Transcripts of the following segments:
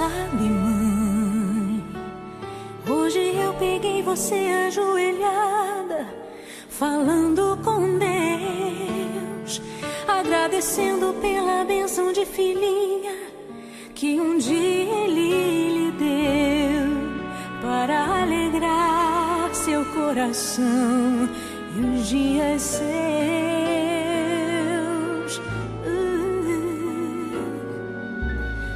Sabe, mãe, hoje eu peguei você ajoelhada, falando com Deus, agradecendo pela bênção de filhinha que um dia Ele lhe deu, para alegrar seu coração e os dias seus.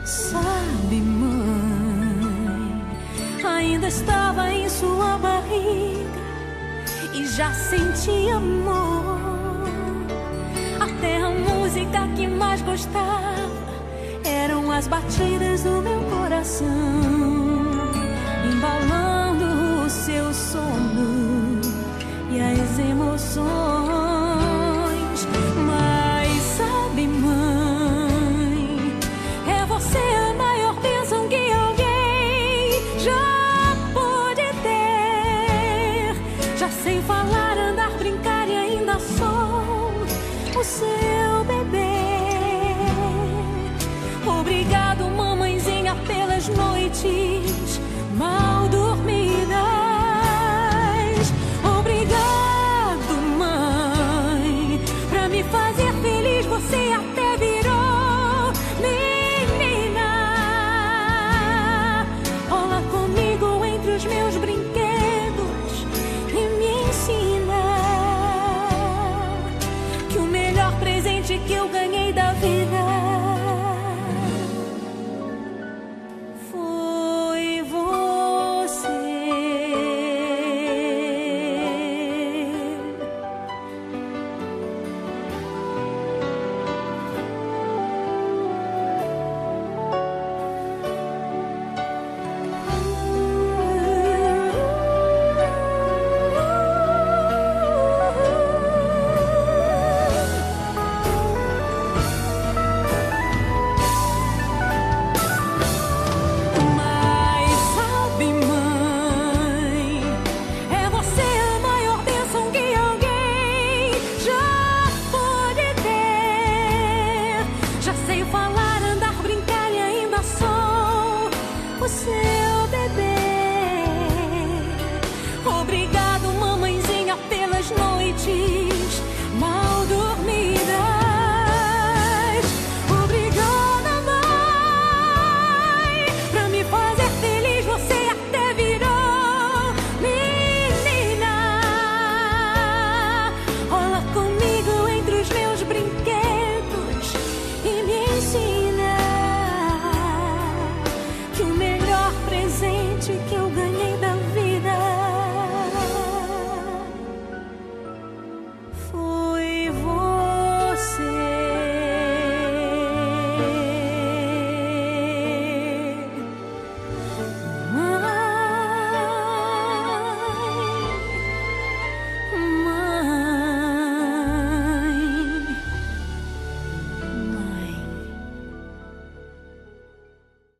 Sabe, mãe, ainda estava em sua barriga e já sentia amor. Até a música que mais gostava eram as batidas do meu coração, embalando o seu sono e as emoções. Mas sabe, mãe, é você a maior bênção que alguém já pôde ter. Já sei falar, andar, brincar e ainda sou o seu bebê.